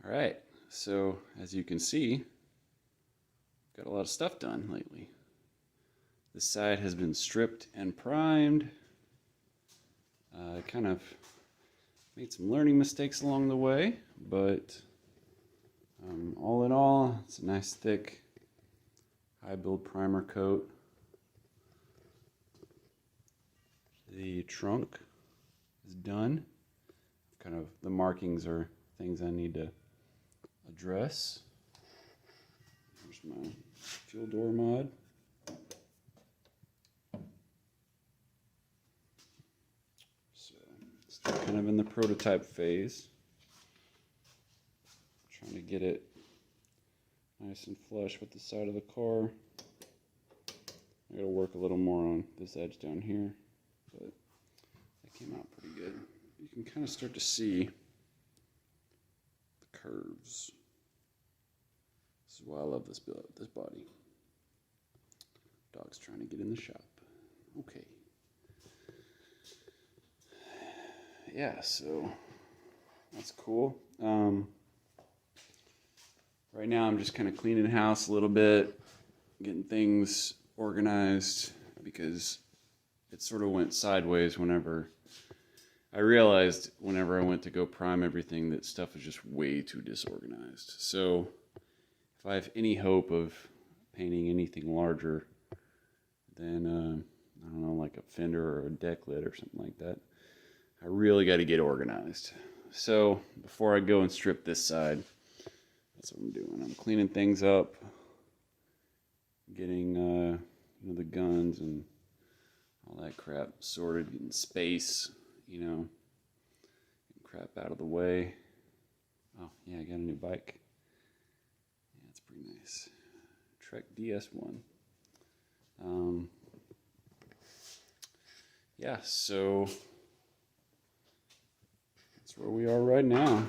All right, so as you can see, got a lot of stuff done lately. This side has been stripped and primed. I kind of made some learning mistakes along the way, but all in all, it's a nice thick high build primer coat. The trunk is done. Kind of the markings are things I need to address. Here's my fuel door mod. So still kind of in the prototype phase. Trying to get it nice and flush with the side of the car. I gotta work a little more on this edge down here, but that came out pretty good. You can kind of start to see the curves. This is why I love this body. Dog's trying to get in the shop. Okay. Yeah, so that's cool. Right now I'm just kind of cleaning the house a little bit, getting things organized, because it sort of went sideways whenever I realized whenever I went to go prime everything that stuff was just way too disorganized. So if I have any hope of painting anything larger than, I don't know, like a fender or a deck lid or something like that, I really got to get organized. So before I go and strip this side, that's what I'm doing. I'm cleaning things up, getting the guns and all that crap sorted, getting space, getting crap out of the way. Oh yeah, I got a new bike. Yeah, it's pretty nice. Trek DS1. Yeah, so that's where we are right now.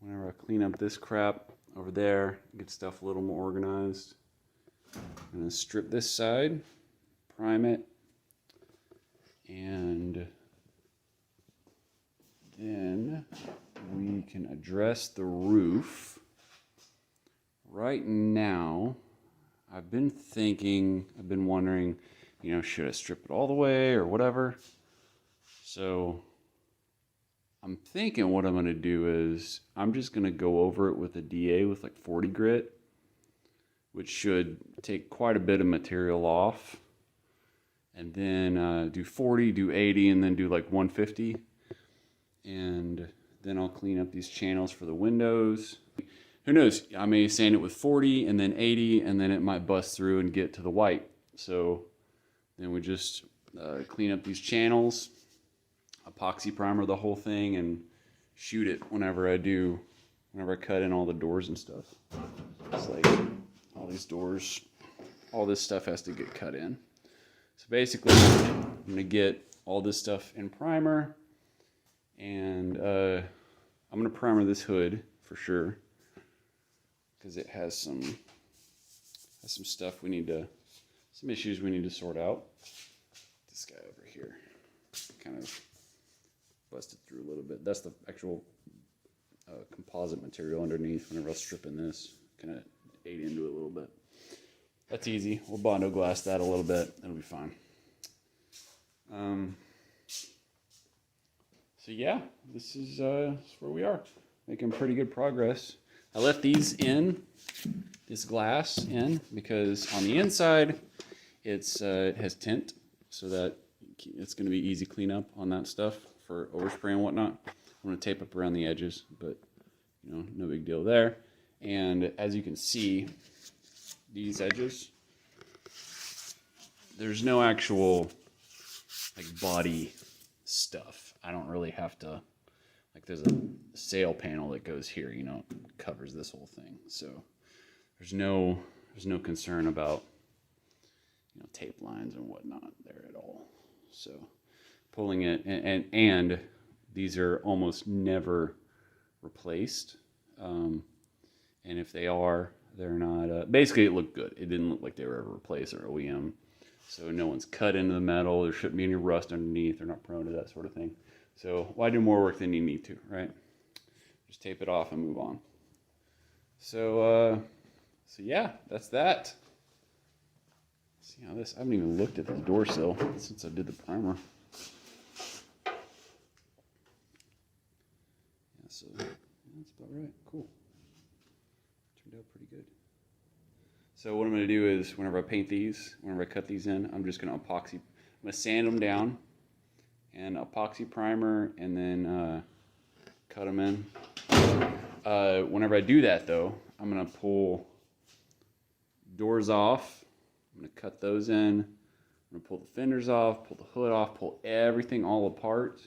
Whenever I clean up this crap over there, get stuff a little more organized. I'm gonna strip this side, prime it, and then we can address the roof. Right now, I've been wondering, should I strip it all the way or whatever? So I'm thinking what I'm going to do is I'm just going to go over it with a DA with like 40 grit, which should take quite a bit of material off. And then do 40, do 80, and then do like 150. And then I'll clean up these channels for the windows. Who knows? I may sand it with 40 and then 80, and then it might bust through and get to the white. So then we just clean up these channels, epoxy primer the whole thing, and shoot it whenever I cut in all the doors and stuff. It's like all these doors, all this stuff has to get cut in. So basically, I'm gonna get all this stuff in primer, and I'm gonna primer this hood for sure, because it has some stuff some issues we need to sort out. This guy over here kind of busted through a little bit. That's the actual composite material underneath. Whenever I was stripping this, kind of ate into it a little bit. That's easy. We'll Bondo glass that a little bit. It'll be fine. So yeah, this is where we are. Making pretty good progress. I left this glass in, because on the inside it has tint, so that it's going to be easy cleanup on that stuff for overspray and whatnot. I'm going to tape up around the edges, but no big deal there. And as you can see, these edges, there's no actual body stuff. I don't really have to, there's a sail panel that goes here, covers this whole thing. So there's no concern about tape lines and whatnot there at all. So pulling it, and these are almost never replaced. And if they are, they're not, basically it looked good. It didn't look like they were ever replaced or OEM. So no one's cut into the metal. There shouldn't be any rust underneath. They're not prone to that sort of thing. So why do more work than you need to, right? just tape it off and move on. So, so yeah, that's that. Let's see how this, I haven't even looked at the door sill since I did the primer. Yeah, so that's about right. Cool. Turned out pretty good. So what I'm going to do is whenever I paint these, whenever I cut these in, I'm just going to epoxy. I'm going to sand them down and epoxy primer and then cut them in. Whenever I do that though, I'm going to pull doors off. I'm going to cut those in. I'm going to pull the fenders off, pull the hood off, pull everything all apart.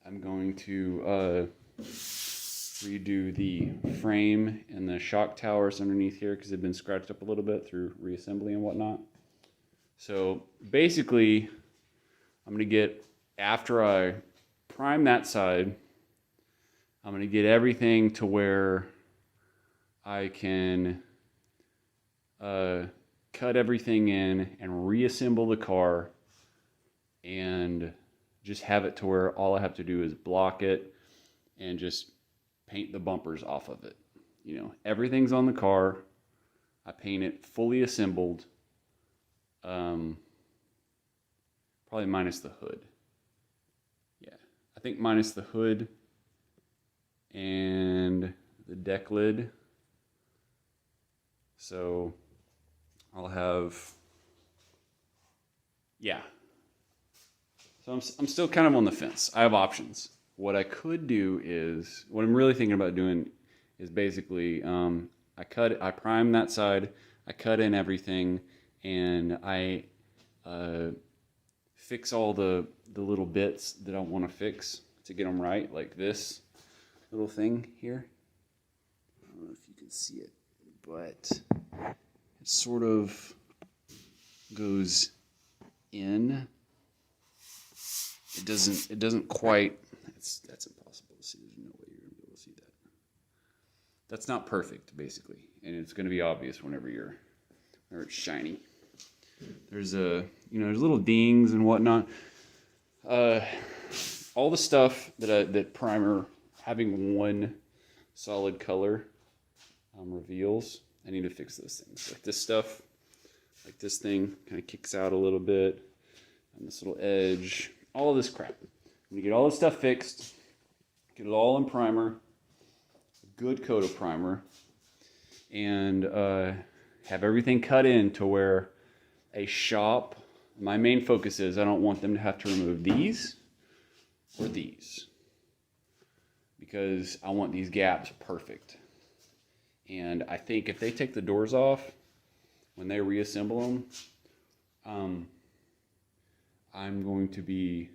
I'm going to redo the frame and the shock towers underneath here because they've been scratched up a little bit through reassembly and whatnot. So basically, I'm going to get, after I prime that side, I'm going to get everything to where I can cut everything in and reassemble the car and just have it to where all I have to do is block it and just paint the bumpers off of it. You know, everything's on the car. I paint it fully assembled. Probably minus the hood. Yeah, I think minus the hood and the deck lid. So I'll have, yeah. So I'm still kind of on the fence. I have options. What I could do is, what I'm really thinking about doing is basically, I prime that side, I cut in everything, and I fix all the little bits that I want to fix to get them right, like this little thing here. I don't know if you can see it, but it sort of goes in. It doesn't quite, that's impossible to see. There's no way you're going to be able to see that. That's not perfect, basically, and it's going to be obvious whenever it's shiny. There's there's little dings and whatnot. All the stuff that primer having one solid color reveals. I need to fix those things. Like this stuff, like this thing kind of kicks out a little bit, and this little edge. All of this crap. I'm going to get all this stuff fixed, get it all in primer, a good coat of primer, and have everything cut in to where a shop, my main focus is I don't want them to have to remove these or these because I want these gaps perfect. And I think if they take the doors off, when they reassemble them, I'm going to be,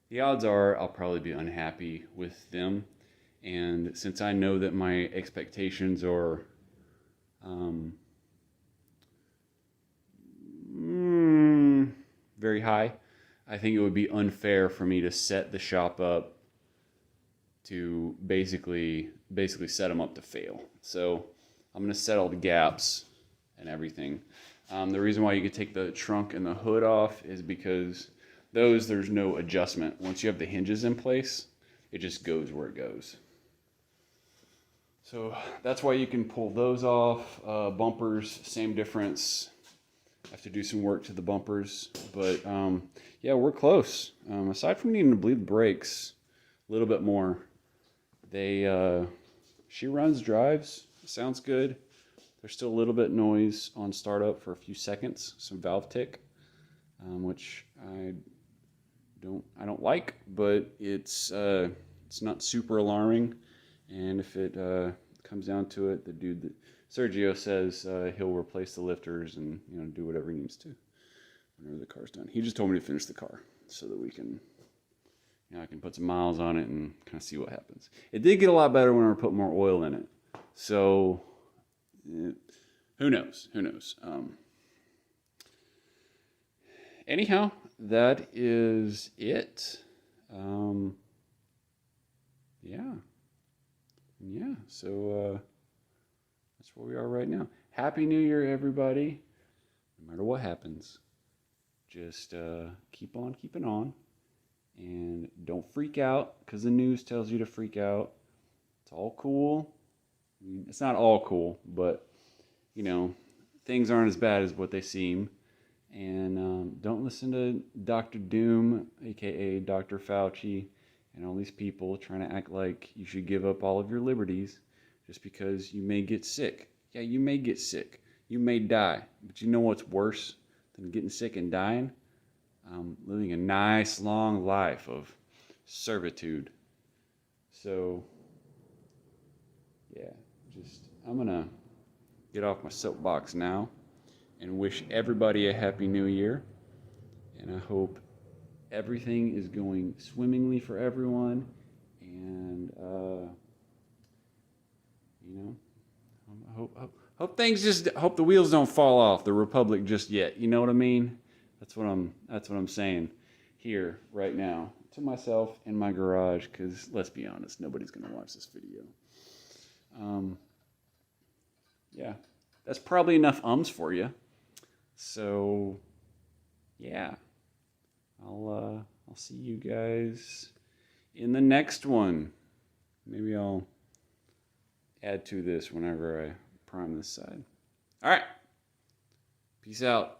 the odds are I'll probably be unhappy with them. And since I know that my expectations are very high, I think it would be unfair for me to set the shop up to basically set them up to fail. So I'm going to set all the gaps and everything. The reason why you could take the trunk and the hood off is because there's no adjustment. Once you have the hinges in place, it just goes where it goes. So that's why you can pull those off. Bumpers, same difference. I have to do some work to the bumpers, but yeah, we're close. Aside from needing to bleed the brakes a little bit more, she runs, drives, sounds good. There's still a little bit noise on startup for a few seconds, some valve tick, which I don't like, but it's not super alarming. And if it comes down to it, the dude Sergio says he'll replace the lifters and do whatever he needs to whenever the car's done. He just told me to finish the car so that we can, I can put some miles on it and kind of see what happens. It did get a lot better when I put more oil in it. So who knows? Anyhow, that is it. Yeah. So that's where we are right now. Happy New Year, everybody. No matter what happens, just keep on keeping on, And don't freak out because the news tells you to freak out. It's all cool. I mean, it's not all cool, but, you know, things aren't as bad as what they seem. And don't listen to Dr. Doom, aka Dr. Fauci, and all these people trying to act like you should give up all of your liberties just because you may get sick. Yeah, you may get sick. You may die. But you know what's worse than getting sick and dying? Living a nice long life of servitude. So, yeah, I'm going to get off my soapbox now and wish everybody a happy new year. And I hope everything is going swimmingly for everyone. And, you know, hope the wheels don't fall off the Republic just yet. You know what I mean? That's what I'm saying here right now to myself in my garage, because let's be honest, nobody's going to watch this video. Yeah, that's probably enough ums for you. So, yeah, I'll see you guys in the next one. Maybe I'll add to this whenever I prime this side. All right, peace out.